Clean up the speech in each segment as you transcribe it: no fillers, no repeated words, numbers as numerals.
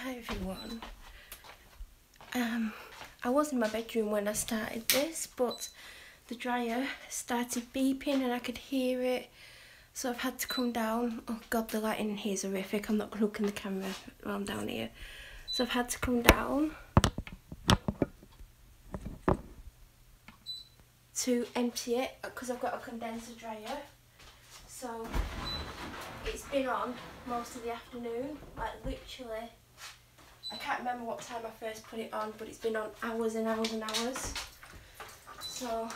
Hi everyone. I was in my bedroom when I started this, but the dryer started beeping and I could hear it, so I've had to come down. Oh god, the lighting in here is horrific. I'm not going to look in the camera while I'm down here. So I've had to come down to empty it because I've got a condenser dryer. So it's been on most of the afternoon, like literally. I can't remember what time I first put it on, but it's been on hours and hours and hours. So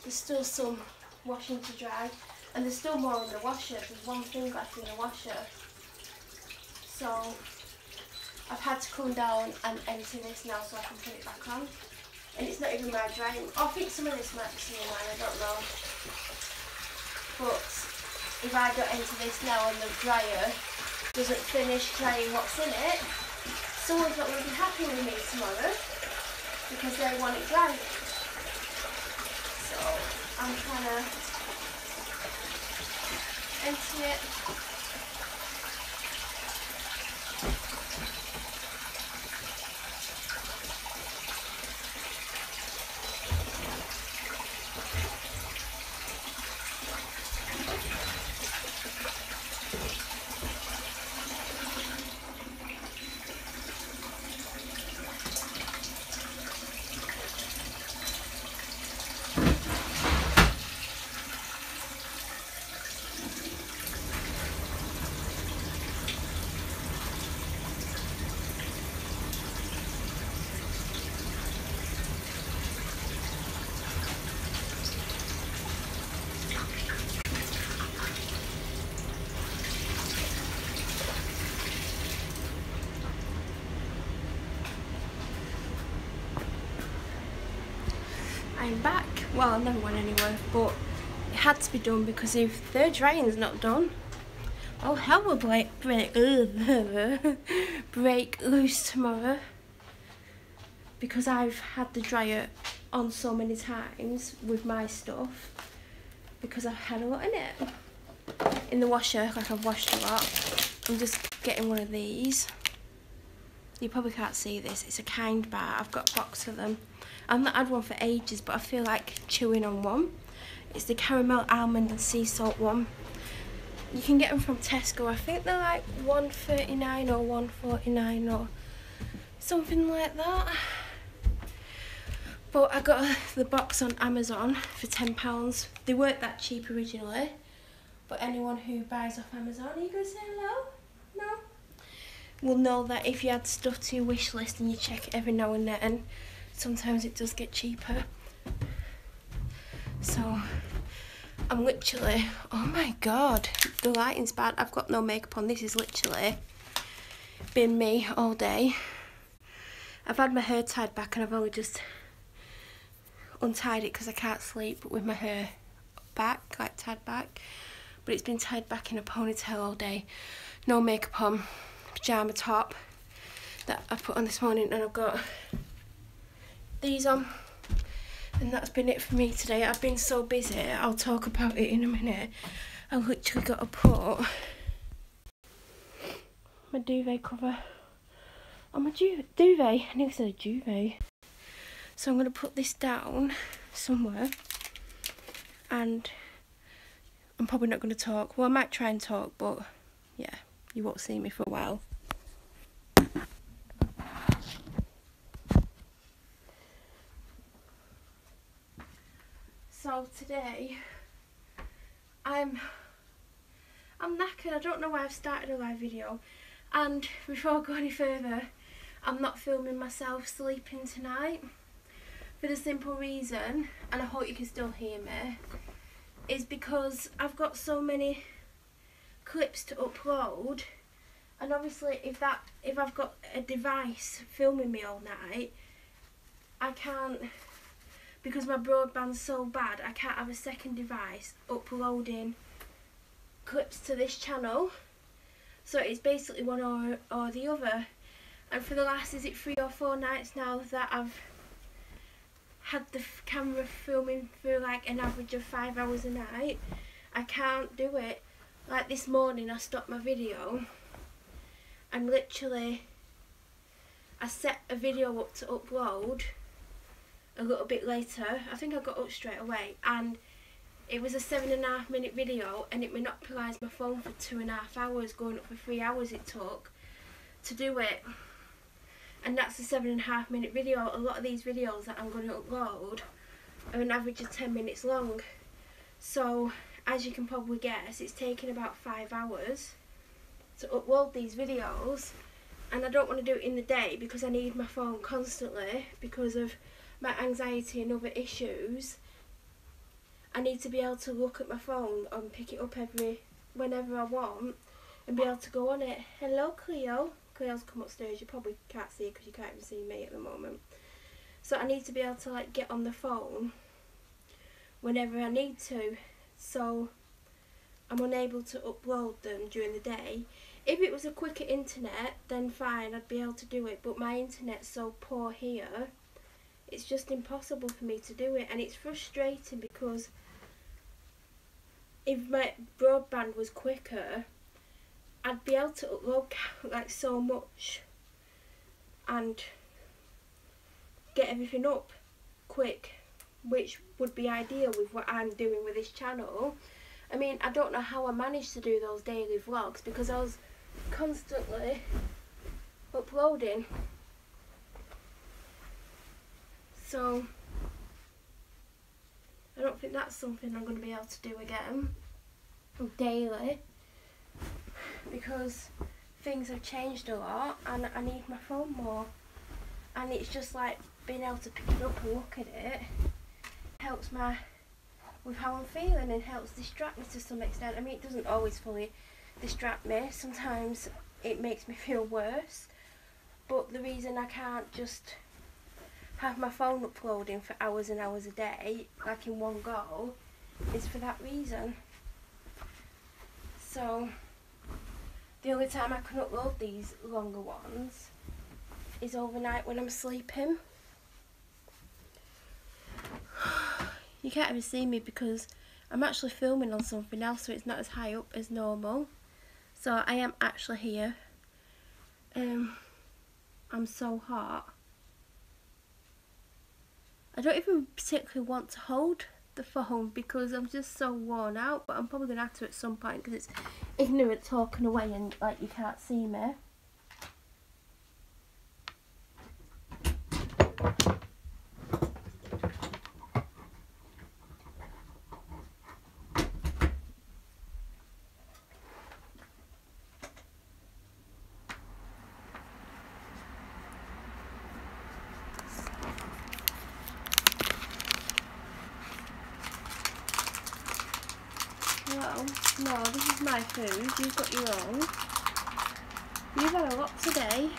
there's still some washing to dry, and there's still more in the washer. There's one thing left in the washer. So I've had to come down and empty this now so I can put it back on. And it's not even my drying. I think some of this might be some of mine, I don't know. But if I don't empty this now and the dryer doesn't finish drying what's in it, someone's not going to be happy with me tomorrow because they want it dry. So I'm trying to empty it. I'm back. Well, I never went anywhere, but it had to be done because if their drying's not done, oh hell will break loose tomorrow. Because I've had the dryer on so many times with my stuff, because I've had a lot in it. In the washer, like I've washed a lot. I'm just getting one of these. You probably can't see this. It's a Kind bar. I've got a box of them. I've not had one for ages, but I feel like chewing on one. It's the caramel almond and sea salt one. You can get them from Tesco. I think they're like $1.39 or $1.49 or something like that. But I got the box on Amazon for £10. They weren't that cheap originally, but anyone who buys off Amazon, are you going to say hello? No? Will know that if you add stuff to your wish list and you check it every now and then, sometimes it does get cheaper. So I'm literally, oh my god, the lighting's bad. I've got no makeup on. This is literally been me all day. I've had my hair tied back and I've only just untied it because I can't sleep with my hair back, like tied back. But it's been tied back in a ponytail all day. No makeup on. Pyjama top that I put on this morning, and I've got these on, and that's been it for me today. I've been so busy, I'll talk about it in a minute. I've literally got to put my duvet cover on my duvet. I nearly said a duvet. So I'm going to put this down somewhere, and I'm probably not going to talk. Well, I might try and talk, but yeah, you won't see me for a while. So today, I'm knackered. I don't know why I've started a live video. And before I go any further, I'm not filming myself sleeping tonight. For the simple reason, and I hope you can still hear me, is because I've got so many clips to upload. And obviously if I've got a device filming me all night, I can't, because my broadband's so bad, I can't have a second device uploading clips to this channel. So it's basically one or the other. And for the last, is it 3 or 4 nights now that I've had the camera filming for like an average of 5 hours a night, I can't do it. Like this morning I stopped my video and literally I set a video up to upload a little bit later. I think I got up straight away, and it was a 7.5 minute video, and it monopolised my phone for 2.5 hours, going up for 3 hours it took to do it. And that's a 7.5 minute video. A lot of these videos that I'm going to upload are an average of 10 minutes long. So as you can probably guess, it's taken about 5 hours to upload these videos, and I don't want to do it in the day because I need my phone constantly because of my anxiety and other issues. I need to be able to look at my phone and pick it up whenever I want and be able to go on it. Hello Cleo. Cleo's come upstairs. You probably can't see her because you can't even see me at the moment. So I need to be able to like get on the phone whenever I need to. So I'm unable to upload them during the day. If it was a quicker internet, then fine, I'd be able to do it. But my internet's so poor here, it's just impossible for me to do it. And it's frustrating because if my broadband was quicker, I'd be able to upload like so much and get everything up quick, which would be ideal with what I'm doing with this channel. I mean, I don't know how I managed to do those daily vlogs because I was constantly uploading. So I don't think that's something I'm going to be able to do again daily, because things have changed a lot and I need my phone more. And it's just like being able to pick it up and look at it helps with how I'm feeling and helps distract me to some extent. I mean, it doesn't always fully distract me. Sometimes it makes me feel worse. But the reason I can't just have my phone uploading for hours and hours a day, like in one go, is for that reason. So the only time I can upload these longer ones is overnight when I'm sleeping. You can't even see me because I'm actually filming on something else, so it's not as high up as normal. So I am actually here. I'm so hot. I don't even particularly want to hold the phone because I'm just so worn out, but I'm probably going to have to at some point because it's ignorant talking away and like you can't see me. No, this is my food. You've got your own. You've had a lot today.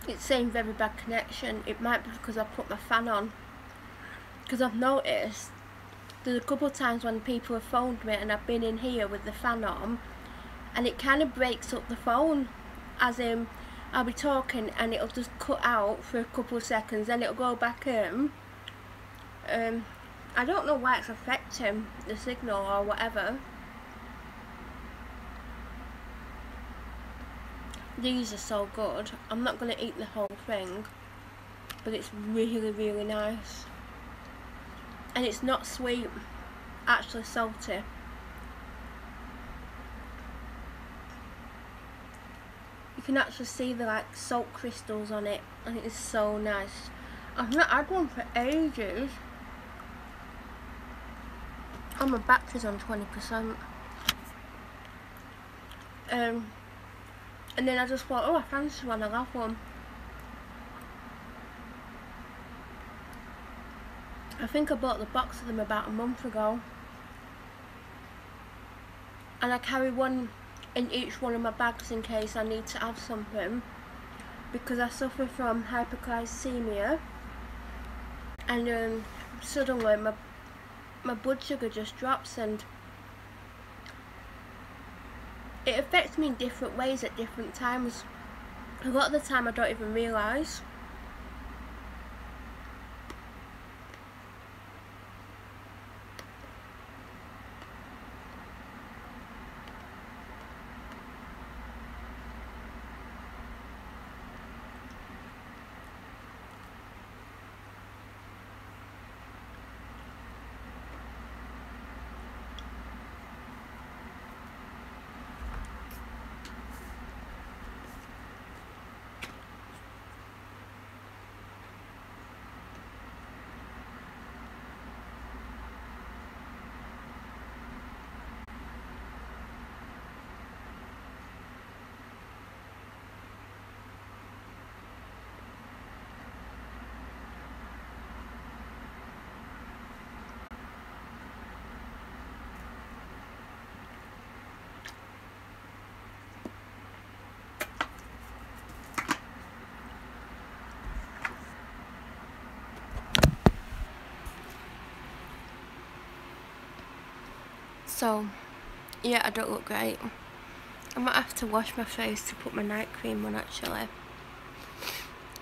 It's saying very bad connection. It might be because I put my fan on. Because I've noticed there's a couple of times when people have phoned me and I've been in here with the fan on and it kind of breaks up the phone. As in, I'll be talking and it'll just cut out for a couple of seconds, then it'll go back in. I don't know why it's affecting the signal or whatever. These are so good. I'm not going to eat the whole thing, but it's really, really nice. And it's not sweet, actually salty. You can actually see the like salt crystals on it. I think it's so nice. I've not had one for ages. Oh, my battery's on 20%. And then I just thought, oh, I fancy one, I'll have one. I think I bought the box of them about a month ago. And I carry one in each one of my bags in case I need to have something. Because I suffer from hyperglycemia. And suddenly my blood sugar just drops, and it affects me in different ways at different times. A lot of the time I don't even realise. So, yeah, I don't look great. I might have to wash my face to put my night cream on actually.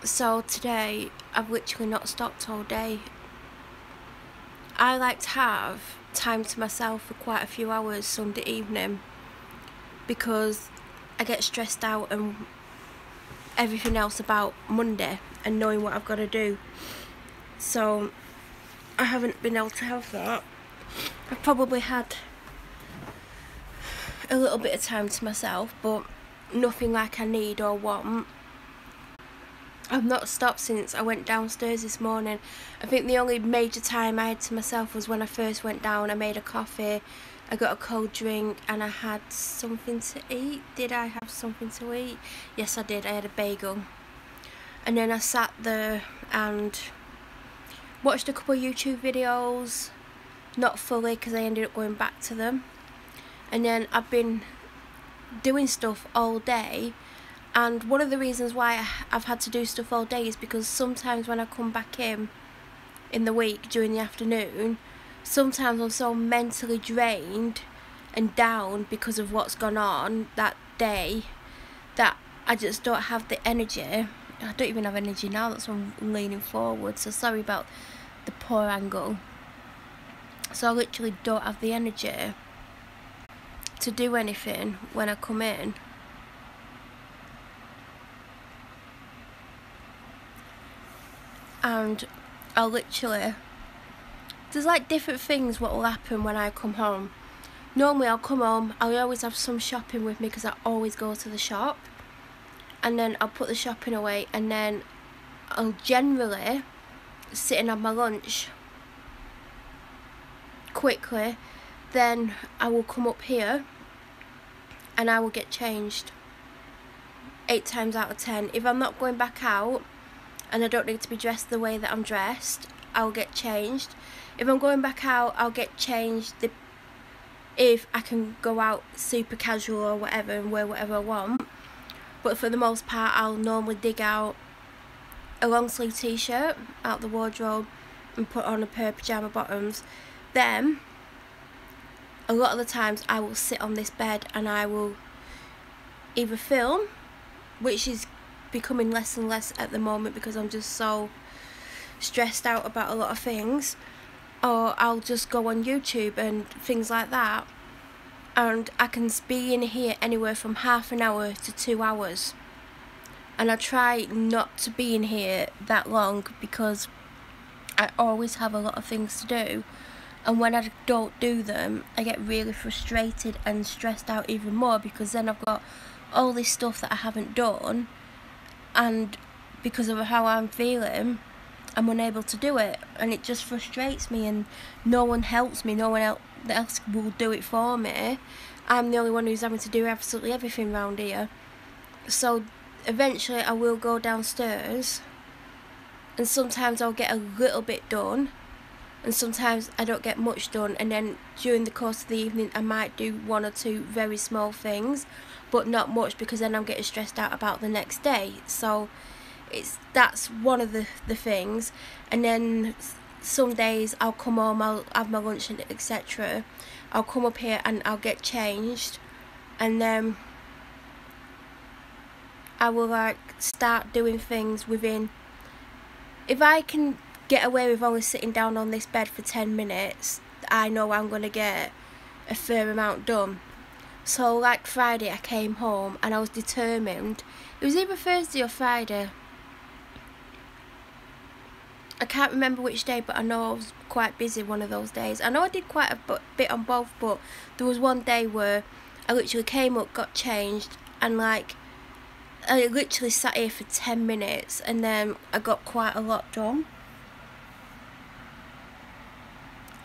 So today, I've literally not stopped all day. I like to have time to myself for quite a few hours Sunday evening because I get stressed out and everything else about Monday and knowing what I've got to do. So, I haven't been able to have that. I've probably had a little bit of time to myself, but nothing like I need or want. I've not stopped since I went downstairs this morning. I think the only major time I had to myself was when I first went down. I made a coffee, I got a cold drink, and I had something to eat. Did I have something to eat? Yes, I did. I had a bagel. And then I sat there and watched a couple of YouTube videos. Not fully because I ended up going back to them. And then I've been doing stuff all day, and one of the reasons why I've had to do stuff all day is because sometimes when I come back in the week during the afternoon, sometimes I'm so mentally drained and down because of what's gone on that day that I just don't have the energy. I don't even have energy now, that's why I'm leaning forward, so sorry about the poor angle. So I literally don't have the energy to do anything when I come in. And I'll literally, there's like different things what will happen when I come home. Normally I'll come home, I'll always have some shopping with me because I always go to the shop, and then I'll put the shopping away, and then I'll generally sit and have my lunch quickly. Then I will come up here and I will get changed 8 times out of 10. If I'm not going back out and I don't need to be dressed the way that I'm dressed, I'll get changed. If I'm going back out, I'll get changed if I can go out super casual or whatever and wear whatever I want. But for the most part, I'll normally dig out a long sleeve t-shirt out the wardrobe and put on a pair of pyjama bottoms. Then a lot of the times I will sit on this bed and I will either film, which is becoming less and less at the moment because I'm just so stressed out about a lot of things, or I'll just go on YouTube and things like that, and I can be in here anywhere from half an hour to 2 hours, and I try not to be in here that long because I always have a lot of things to do. And when I don't do them, I get really frustrated and stressed out even more because then I've got all this stuff that I haven't done, and because of how I'm feeling, I'm unable to do it, and it just frustrates me, and no one helps me, no one else will do it for me. I'm the only one who's having to do absolutely everything around here. So eventually I will go downstairs, and sometimes I'll get a little bit done, and sometimes I don't get much done, and then during the course of the evening I might do 1 or 2 very small things, but not much, because then I'm getting stressed out about the next day. So that's one of the things. And then some days I'll come home, I'll have my lunch and etc. I'll come up here and I'll get changed, and then I will like start doing things within, if I can get away with only sitting down on this bed for 10 minutes, I know I'm going to get a fair amount done. So like Friday I came home and I was determined. It was either Thursday or Friday, I can't remember which day, but I know I was quite busy one of those days. I know I did quite a bit on both, but there was one day where I literally came up, got changed, and like I literally sat here for 10 minutes, and then I got quite a lot done.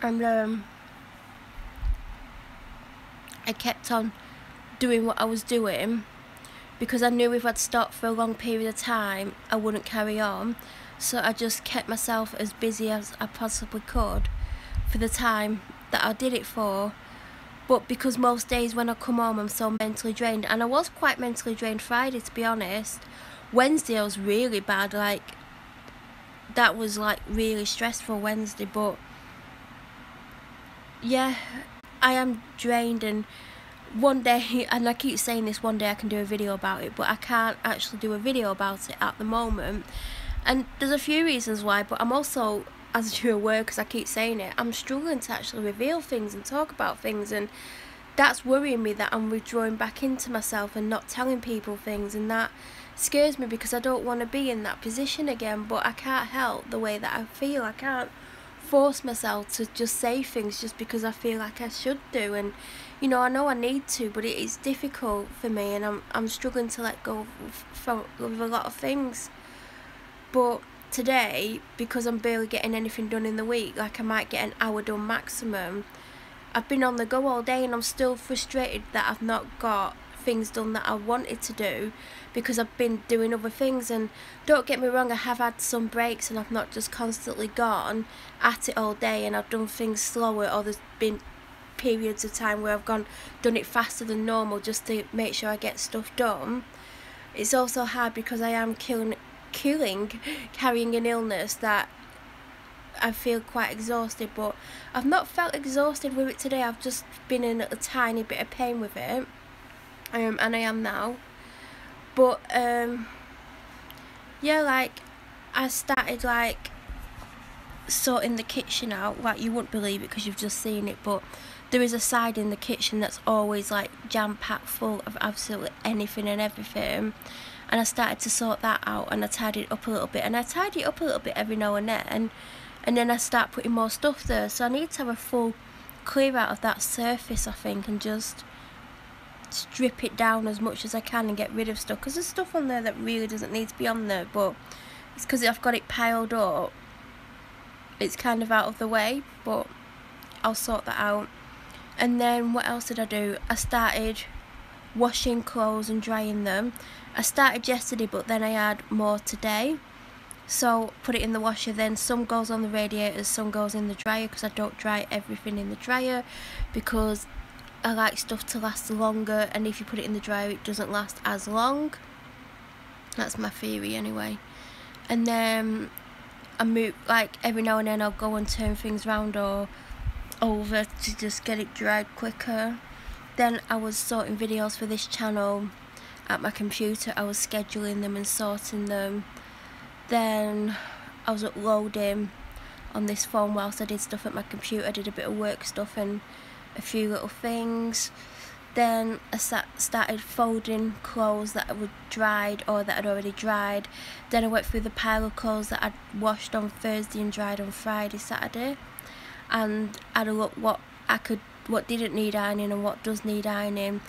And I kept on doing what I was doing, because I knew if I'd stopped for a long period of time I wouldn't carry on. So I just kept myself as busy as I possibly could for the time that I did it for. But because most days when I come home I'm so mentally drained, and I was quite mentally drained Friday, to be honest. Wednesday I was really bad, like that was like really stressful Wednesday. But yeah, I am drained, and one day, and I keep saying this, one day I can do a video about it, but I can't actually do a video about it at the moment. And there's a few reasons why, but I'm also, as you're aware, because I keep saying it, I'm struggling to actually reveal things and talk about things, and that's worrying me, that I'm withdrawing back into myself and not telling people things, and that scares me because I don't want to be in that position again. But I can't help the way that I feel. I can't force myself to just say things just because I feel like I should do, and you know I need to, but it is difficult for me, and I'm struggling to let go with a lot of things. But today, because I'm barely getting anything done in the week, like I might get an hour done maximum, I've been on the go all day, and I'm still frustrated that I've not got things done that I wanted to do, because I've been doing other things. And don't get me wrong, I have had some breaks, and I've not just constantly gone at it all day, and I've done things slower, or there's been periods of time where I've done it faster than normal just to make sure I get stuff done. It's also hard because I am carrying an illness that I feel quite exhausted, but I've not felt exhausted with it today. I've just been in a tiny bit of pain with it, and I am now. But yeah, like I started like sorting the kitchen out. Like you wouldn't believe it because you've just seen it, but there is a side in the kitchen that's always like jam-packed full of absolutely anything and everything. And I started to sort that out, and I tidied it up a little bit, and I tidy it up a little bit every now and then I start putting more stuff there. So I need to have a full clear out of that surface, I think, and just strip it down as much as I can and get rid of stuff, because there's stuff on there that really doesn't need to be on there, but it's because I've got it piled up, it's kind of out of the way, but I'll sort that out. And then what else did I do? I started washing clothes and drying them. I started yesterday, but then I had more today, so put it in the washer. Then some goes on the radiators, some goes in the dryer, because I don't dry everything in the dryer, because I like stuff to last longer, and if you put it in the dryer it doesn't last as long. That's my theory anyway. And then I move, like every now and then I'll go and turn things round or over to just get it dried quicker. Then I was sorting videos for this channel at my computer. I was scheduling them and sorting them. Then I was uploading on this phone whilst I did stuff at my computer. I did a bit of work stuff and a few little things. Then I started folding clothes that were dried or that had already dried. Then I went through the pile of clothes that I'd washed on Thursday and dried on Friday, Saturday, and had a look what I could what didn't need ironing and what does need ironing.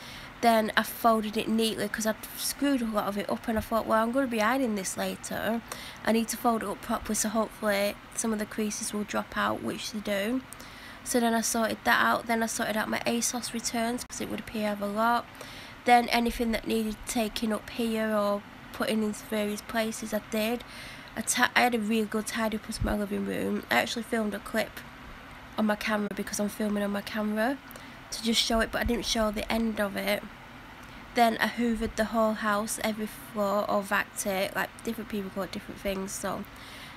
Then I folded it neatly because I'd screwed a lot of it up, and I thought, well, I'm going to be ironing this later. I need to fold it up properly so hopefully some of the creases will drop out, which they do. So then I sorted that out. Then I sorted out my ASOS returns because it would appear I have a lot. Then anything that needed taking up here or putting in various places, I did. I had a really good tidy up of my living room. I actually filmed a clip on my camera because I'm filming on my camera to just show it, but I didn't show the end of it. Then I hoovered the whole house, every floor, or vacked it, like different people call it different things. So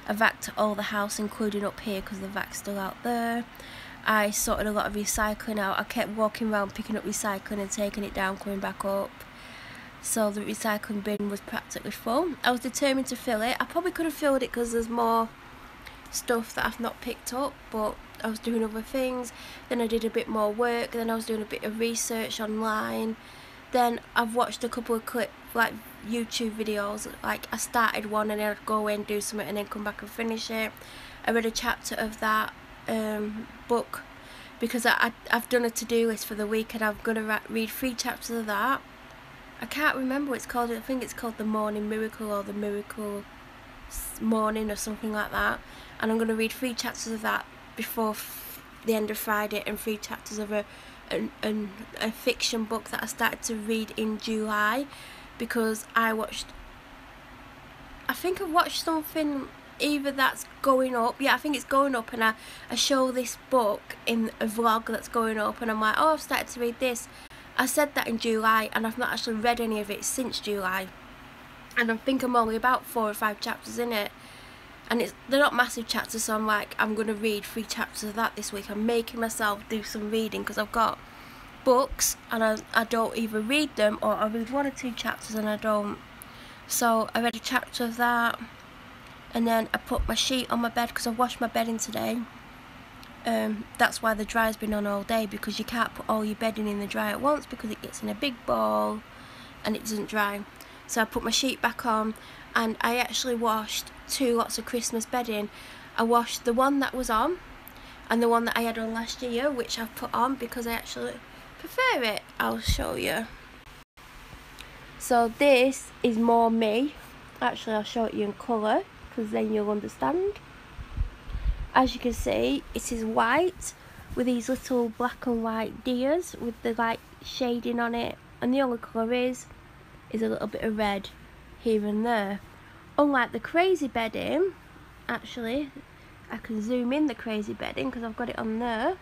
I vacked all the house, including up here because the vac's still out there. I sorted a lot of recycling out. I kept walking around picking up recycling and taking it down, coming back up. So the recycling bin was practically full. I was determined to fill it. I probably could have filled it because there's more stuff that I've not picked up, but I was doing other things. Then I did a bit more work. Then I was doing a bit of research online. Then I've watched a couple of like YouTube videos. Like I started one and then I'd go away and do something and then come back and finish it. I read a chapter of that book because I've done a to-do list for the week, and I'm going to read 3 chapters of that. I can't remember what it's called. I think it's called The Morning Miracle or The Miracle Morning or something like that. And I'm going to read 3 chapters of that before the end of Friday, and 3 chapters of a fiction book that I started to read in July because I think I've watched something either that's going up. Yeah, I think it's going up, and I show this book in a vlog that's going up, and I'm like, oh, I've started to read this. I said that in July, and I've not actually read any of it since July, and I think I'm only about 4 or 5 chapters in it, and they're not massive chapters, so I'm like, I'm going to read 3 chapters of that this week. I'm making myself do some reading because I've got books and I don't either read them, or I read 1 or 2 chapters and I don't. So I read a chapter of that, and then I put my sheet on my bed because I washed my bedding today. That's why the dryer's been on all day, because you can't put all your bedding in the dryer at once because it gets in a big ball and it doesn't dry. So I put my sheet back on, and I actually washed 2 lots of Christmas bedding. I washed the one that was on and the one that I had on last year, which I've put on because I actually prefer it. I'll show you. So this is more me. Actually, I'll show it you in colour because then you'll understand. As you can see, it is white with these little black and white deers with the like shading on it, and the only colour is a little bit of red here and there. Unlike the crazy bedding, actually, I can zoom in the crazy bedding because I've got it on there.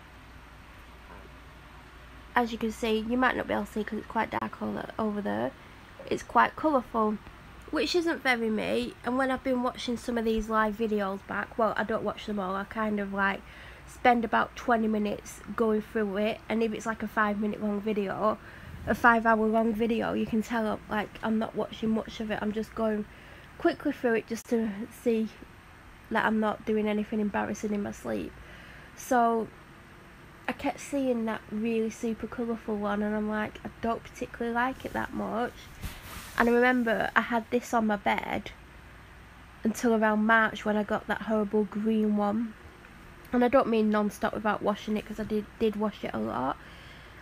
As you can see, you might not be able to see because it's quite dark over there. It's quite colourful, which isn't very me. And when I've been watching some of these live videos back, well, I don't watch them all, I kind of like spend about 20 minutes going through it, and if it's like a 5-minute long video, a 5-hour long video, you can tell like I'm not watching much of it. I'm just going quickly through it just to see that I'm not doing anything embarrassing in my sleep. So I kept seeing that really super colourful one, and I'm like, I don't particularly like it that much. And I remember I had this on my bed until around March when I got that horrible green one. And I don't mean non-stop without washing it, because I did wash it a lot.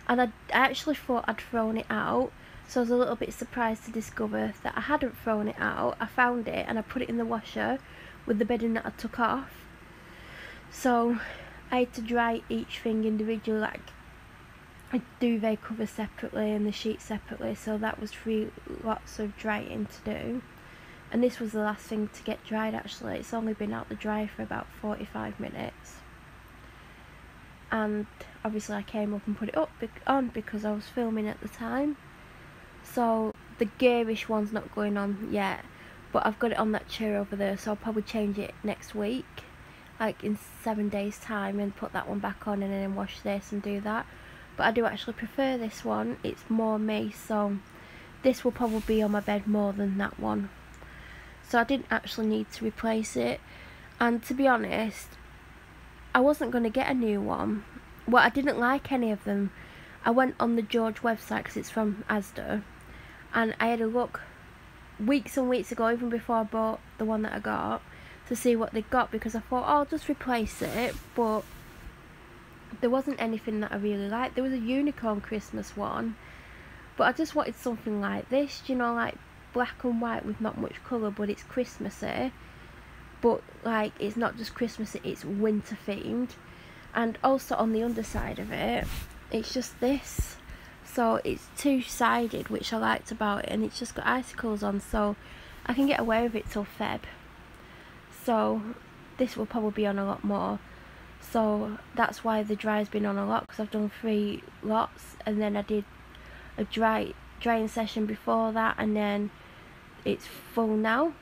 And I actually thought I'd thrown it out, so I was a little bit surprised to discover that I hadn't thrown it out. I found it and I put it in the washer with the bedding that I took off. So I had to dry each thing individually, like I duvet cover separately and the sheet separately, so that was 3 lots of drying to do. And this was the last thing to get dried actually. It's only been out the dryer for about 45 minutes. And obviously I came up and put it on because I was filming at the time. So the garish one's not going on yet, but I've got it on that chair over there, so I'll probably change it next week, like in 7 days time, and put that one back on and then wash this and do that. But I do actually prefer this one. It's more me, so this will probably be on my bed more than that one. So I didn't actually need to replace it. And to be honest, I wasn't going to get a new one. Well, I didn't like any of them. I went on the George website because it's from Asda, and I had a look weeks and weeks ago, even before I bought the one that I got, to see what they got, because I thought, oh, I'll just replace it. But there wasn't anything that I really liked. There was a unicorn Christmas one, but I just wanted something like this, you know, like black and white with not much colour, but it's Christmassy, but like it's not just Christmassy, it's winter themed. And also on the underside of it, it's just this, so it's two-sided, which I liked about it, and it's just got icicles on, so I can get away with it till Feb. So this will probably be on a lot more, so that's why the dry's been on a lot, because I've done 3 lots, and then I did a drying session before that, and then it's full now,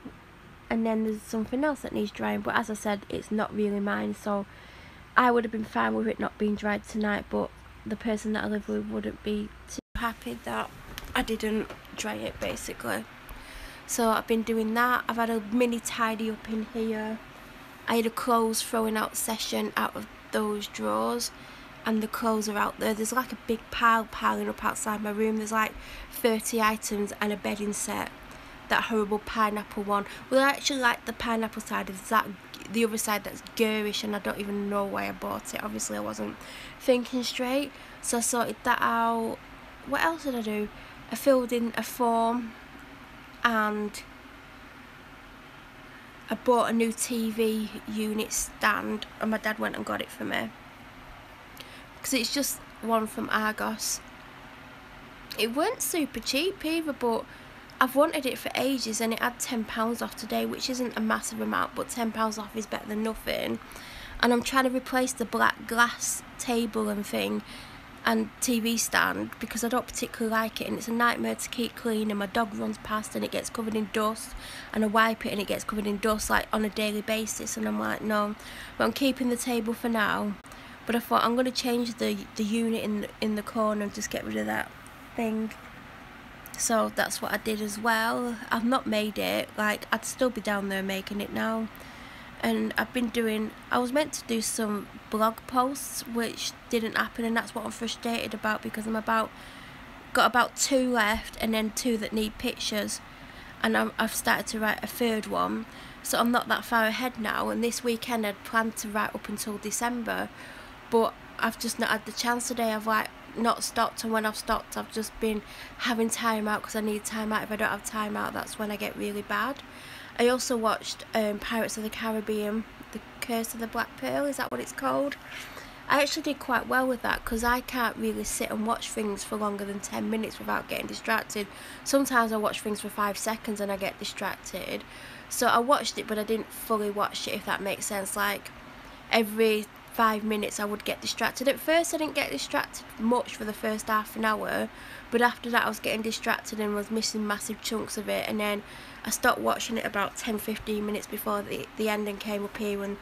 and then there's something else that needs drying, but as I said, it's not really mine, so I would have been fine with it not being dried tonight, but the person that I live with wouldn't be too happy that I didn't dry it, basically. So I've been doing that. I've had a mini tidy up in here. I had a clothes throwing out session out of those drawers, and the clothes are out there. There's like a big pile piling up outside my room. There's like 30 items and a bedding set. That horrible pineapple one. Well, I actually like the pineapple side. There's that the other side that's garish, and I don't even know why I bought it. Obviously I wasn't thinking straight, so I sorted that out. What else did I do? I filled in a form, and I bought a new TV unit stand, and my dad went and got it for me, because it's just one from Argos. It weren't super cheap either, but I've wanted it for ages, and it had £10 off today, which isn't a massive amount, but £10 off is better than nothing. And I'm trying to replace the black glass table and thing and TV stand, because I don't particularly like it, and it's a nightmare to keep clean, and my dog runs past and it gets covered in dust, and I wipe it and it gets covered in dust like on a daily basis, and I'm like, no. But I'm keeping the table for now, but I thought I'm going to change the unit in the corner and just get rid of that thing. So that's what I did as well. I've not made it, like I'd still be down there making it now. And I've been doing, I was meant to do some blog posts, which didn't happen, and that's what I'm frustrated about, because got about 2 left, and then 2 that need pictures, and I've started to write a 3rd one, so I'm not that far ahead now. And this weekend I'd planned to write up until December, but I've just not had the chance today. I've like not stopped, and when I've stopped I've just been having time out, because I need time out. If I don't have time out, that's when I get really bad. I also watched Pirates of the Caribbean, The Curse of the Black Pearl, is that what it's called? I actually did quite well with that, because I can't really sit and watch things for longer than 10 minutes without getting distracted. Sometimes I watch things for 5 seconds and I get distracted. So I watched it, but I didn't fully watch it, if that makes sense. Like every 5 minutes I would get distracted. At first I didn't get distracted much for the first half an hour, but after that I was getting distracted and was missing massive chunks of it, and then I stopped watching it about 10-15 minutes before the ending came up here, and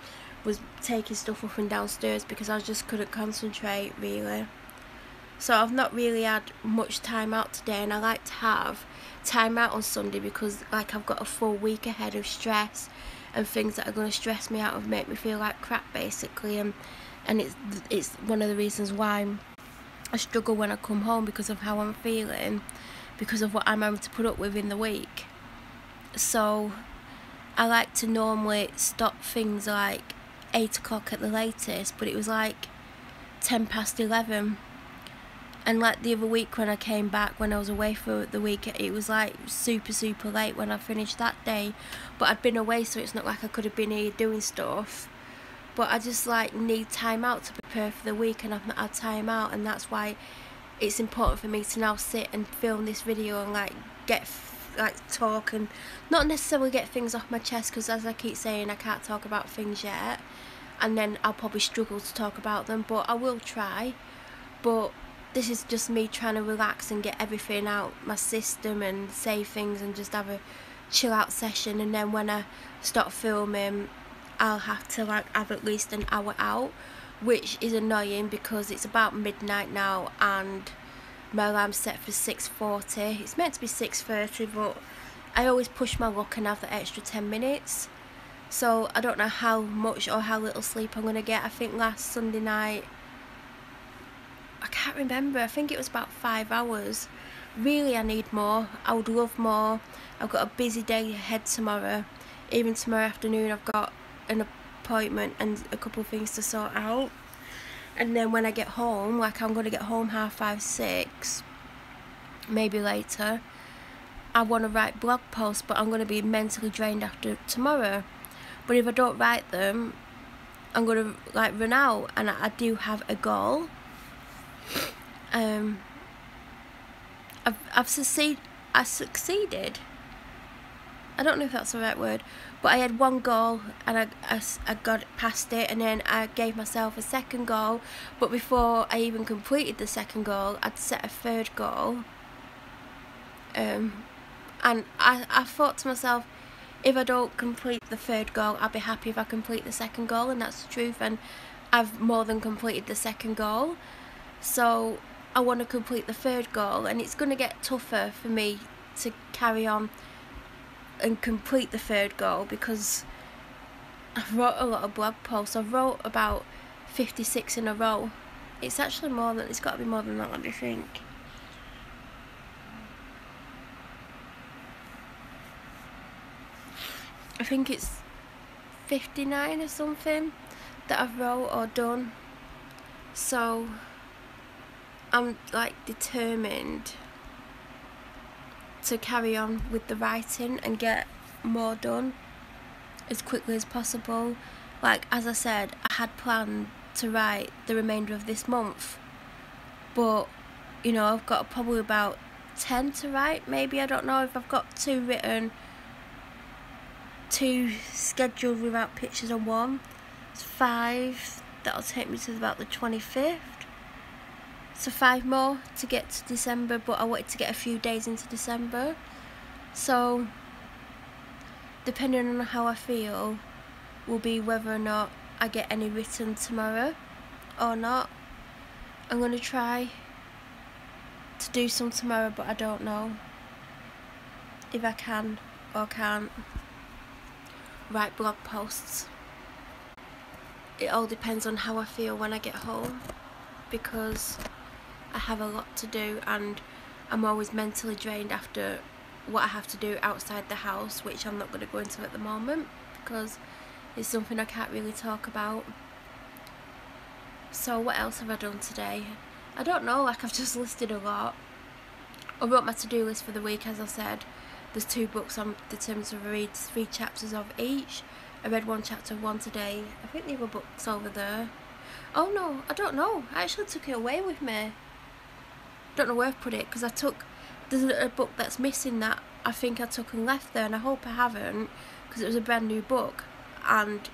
was taking stuff up and downstairs because I just couldn't concentrate really. So I've not really had much time out today, and I like to have time out on Sunday, because like I've got a full week ahead of stress and things that are going to stress me out and make me feel like crap basically, and it's one of the reasons why I struggle when I come home, because of how I'm feeling, because of what I'm having to put up with in the week. So I like to normally stop things like 8 o'clock at the latest, but it was like 11:10, and like the other week when I came back, when I was away for the week, it was like super late when I finished that day. But I'd been away, so it's not like I could have been here doing stuff, but I just like need time out to prepare for the week, and I've not had time out, and that's why it's important for me to now sit and film this video and like talk, and not necessarily get things off my chest, because as I keep saying, I can't talk about things yet, and then I'll probably struggle to talk about them, but I will try. But this is just me trying to relax and get everything out my system and say things and just have a chill out session, and then when I stop filming I'll have to like have at least an hour out, which is annoying because it's about midnight now and my alarm's set for 6:40. It's meant to be 6:30, but I always push my luck and have the extra 10 minutes. So I don't know how much or how little sleep I'm going to get. I think last Sunday night, I can't remember, I think it was about 5 hours. Really, I need more. I would love more. I've got a busy day ahead tomorrow. Even tomorrow afternoon I've got an appointment and a couple of things to sort out. And then when I get home, like I'm going to get home 5:30, 6, maybe later, I want to write blog posts, but I'm going to be mentally drained after tomorrow. But if I don't write them, I'm going to like run out, and I do have a goal. I succeeded. I don't know if that's the right word, but I had one goal and I got past it, and then I gave myself a second goal, but before I even completed the second goal, I'd set a third goal. And I thought to myself, if I don't complete the third goal, I'll be happy if I complete the second goal, and that's the truth, and I've more than completed the second goal. So I want to complete the third goal, and it's going to get tougher for me to carry on and complete the third goal because I've wrote a lot of blog posts. I've wrote about 56 in a row. It's actually more than, it's got to be more than that, I think. I think it's 59 or something that I've wrote or done. So I'm like determined to carry on with the writing and get more done as quickly as possible. Like, as I said, I had planned to write the remainder of this month, but you know, I've got probably about 10 to write, maybe. I don't know if I've got 2 written, 2 scheduled without pictures, and 1. It's 5. That'll take me to about the 25th. So 5 more to get to December, but I wanted to get a few days into December. So depending on how I feel will be whether or not I get any written tomorrow or not. I'm going to try to do some tomorrow, but I don't know if I can or can't write blog posts. It all depends on how I feel when I get home, because I have a lot to do and I'm always mentally drained after what I have to do outside the house, which I'm not going to go into at the moment because it's something I can't really talk about. So what else have I done today? I don't know, like I've just listed a lot. I wrote my to-do list for the week, as I said. There's 2 books I'm determined to read 3 chapters of each. I read 1 chapter of 1 today. I think the other book's over there. Oh no, I don't know. I actually took it away with me. Don't know where I've put it, because there's a book that's missing that I think I took and left there, and I hope I haven't, because it was a brand new book, and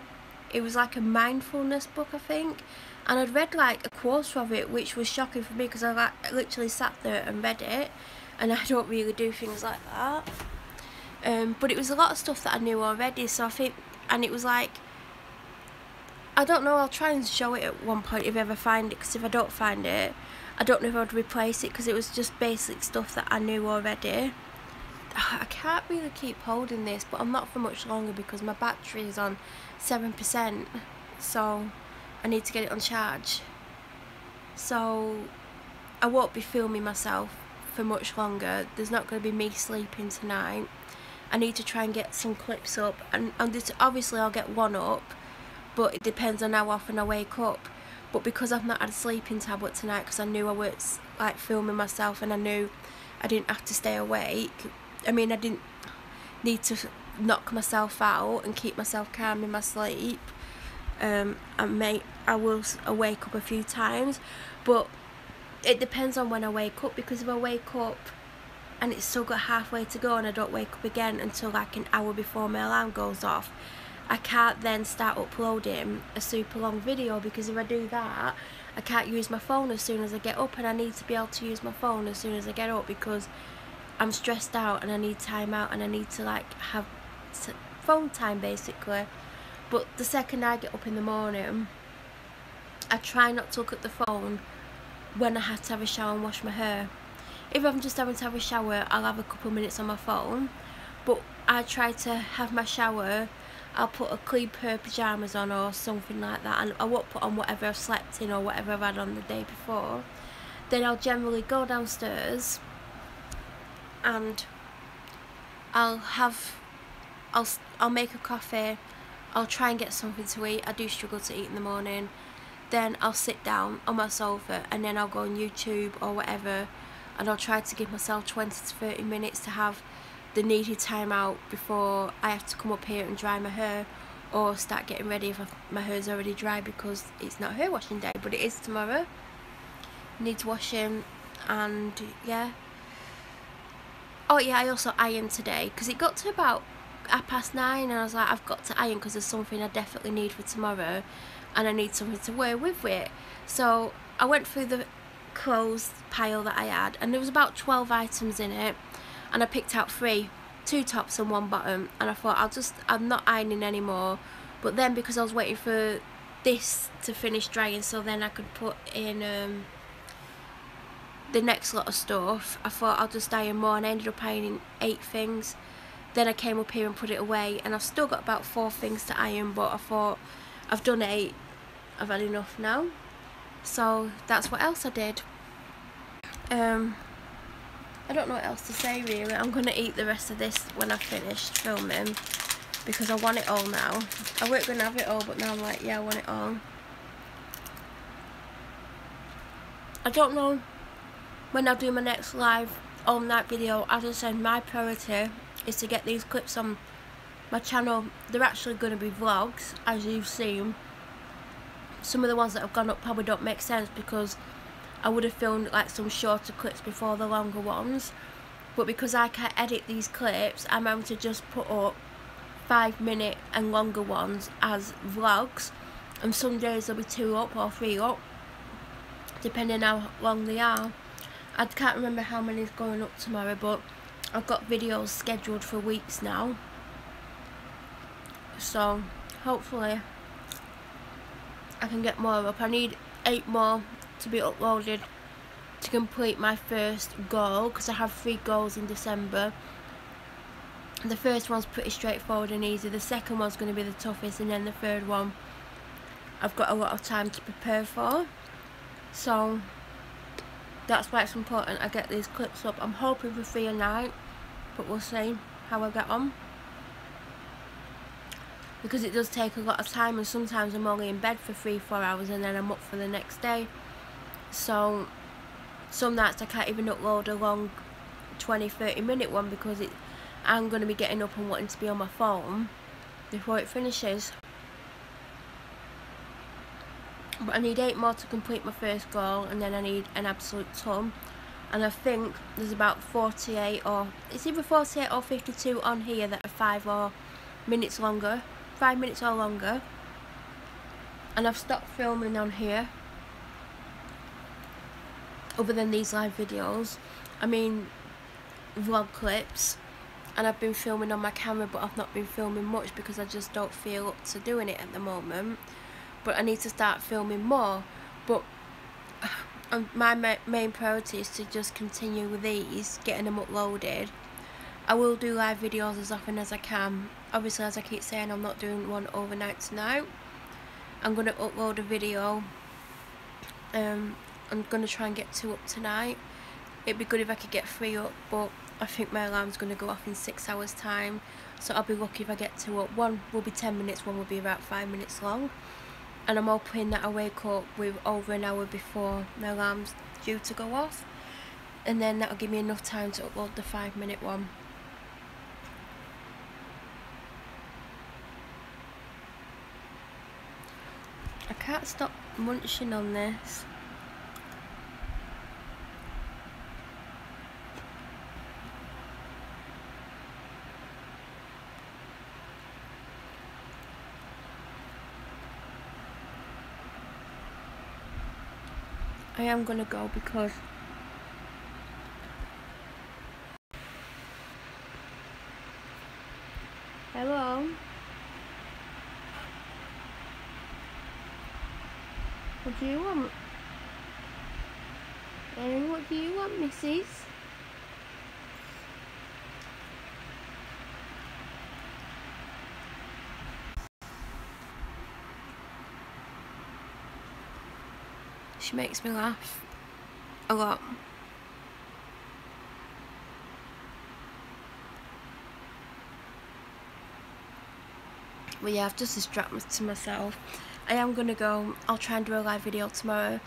it was like a mindfulness book, I think, and I'd read like a quarter of it, which was shocking for me because I literally sat there and read it, and I don't really do things like that. But it was a lot of stuff that I knew already, so I think, and it was like, I don't know, I'll try and show it at one point if I ever find it, because if I don't find it, I don't know if I would replace it, because it was just basic stuff that I knew already. I can't really keep holding this, but I'm not for much longer because my battery is on 7%, so I need to get it on charge. So I won't be filming myself for much longer. There's not going to be me sleeping tonight. I need to try and get some clips up, and obviously I'll get 1 up, but it depends on how often I wake up. But because I've not had a sleeping tablet tonight, because I knew I was like filming myself and I knew I didn't have to stay awake, I mean I didn't need to knock myself out and keep myself calm in my sleep, I will wake up a few times, but it depends on when I wake up, because if I wake up and it's still got halfway to go and I don't wake up again until like an hour before my alarm goes off, I can't then start uploading a super long video, because if I do that I can't use my phone as soon as I get up, and I need to be able to use my phone as soon as I get up because I'm stressed out and I need time out and I need to like have phone time basically. But the second I get up in the morning, I try not to look at the phone when I have to have a shower and wash my hair. If I'm just having to have a shower, I'll have a couple of minutes on my phone, but I try to have my shower, I'll put a clean pair of pyjamas on or something like that, and I won't put on whatever I've slept in or whatever I've had on the day before. Then I'll generally go downstairs and I'll make a coffee. I'll try and get something to eat. I do struggle to eat in the morning. then I'll sit down on my sofa and then I'll go on YouTube or whatever, and I'll try to give myself 20 to 30 minutes to have the needed time out before I have to come up here and dry my hair or start getting ready if my hair's already dry, because it's not hair washing day, but it is tomorrow. Need to wash him, and yeah. Oh yeah, I also ironed today because it got to about 9:30 and I was like, I've got to iron because there's something I definitely need for tomorrow and I need something to wear with it. So I went through the clothes pile that I had, and there was about 12 items in it, and I picked out 3, 2 tops and 1 bottom, and I thought I'm not ironing anymore. But then because I was waiting for this to finish drying so then I could put in the next lot of stuff, I thought I'll just iron more, and I ended up ironing 8 things. Then I came up here and put it away, and I've still got about 4 things to iron, but I thought I've done 8, I've had enough now. So that's what else I did. I don't know what else to say really. I'm going to eat the rest of this when I've finished filming because I want it all now. I weren't going to have it all, but now I'm like, yeah, I want it all. I don't know when I'll do my next live all night video. As I said, my priority is to get these clips on my channel. They're actually going to be vlogs, as you've seen. Some of the ones that have gone up probably don't make sense because I would have filmed like some shorter clips before the longer ones, but because I can't edit these clips, I'm having to just put up 5-minute and longer ones as vlogs, and some days there'll be 2 up or 3 up depending how long they are. I can't remember how many is going up tomorrow, but I've got videos scheduled for weeks now, so hopefully I can get more up. I need 8 more to be uploaded to complete my first goal, because I have 3 goals in December. The first one's pretty straightforward and easy, the second one's going to be the toughest, and then the third one I've got a lot of time to prepare for. So that's why it's important I get these clips up. I'm hoping for 3 a night, but we'll see how I get on, because it does take a lot of time, and sometimes I'm only in bed for 3-4 hours and then I'm up for the next day. So some nights I can't even upload a long 20-30 minute one because I'm going to be getting up and wanting to be on my phone before it finishes. But I need 8 more to complete my first goal, and then I need an absolute ton. And I think there's about 48, or it's either 48 or 52 on here that are 5 minutes or longer. And I've stopped filming on here, other than these live videos. I mean vlog clips, and I've been filming on my camera, but I've not been filming much because I just don't feel up to doing it at the moment. But I need to start filming more. But my main priority is to just continue with these, getting them uploaded. I will do live videos as often as I can. Obviously, as I keep saying, I'm not doing one overnight tonight. I'm going to upload a video. I'm going to try and get 2 up tonight. It'd be good if I could get 3 up, but I think my alarm's going to go off in 6 hours time, so I'll be lucky if I get 2 up. One will be 10 minutes, one will be about 5 minutes long, and I'm hoping that I wake up with over an hour before my alarm's due to go off, and then that'll give me enough time to upload the 5-minute one. I can't stop munching on this. I am gonna go because hello. What do you want? And what do you want, missus? She makes me laugh a lot. But yeah, I've just distracted to myself. I am going to go. I'll try and do a live video tomorrow.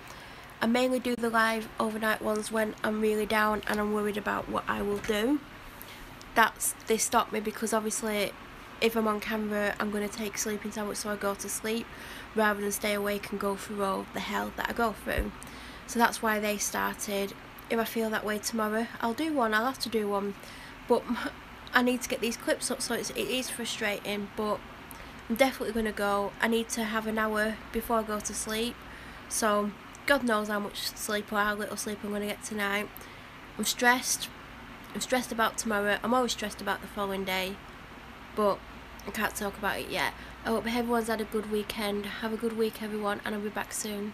I mainly do the live overnight ones when I'm really down and I'm worried about what I will do. They stop me because obviously if I'm on camera I'm going to take sleeping tablets so I go to sleep rather than stay awake and go through all the hell that I go through. So that's why they started. If I feel that way tomorrow, I'll do one. I'll have to do one. But I need to get these clips up, so it is frustrating, but I'm definitely going to go. I need to have an hour before I go to sleep. So God knows how much sleep or how little sleep I'm going to get tonight. I'm stressed. I'm stressed about tomorrow. I'm always stressed about the following day, but I can't talk about it yet. I hope everyone's had a good weekend. Have a good week, everyone, and I'll be back soon.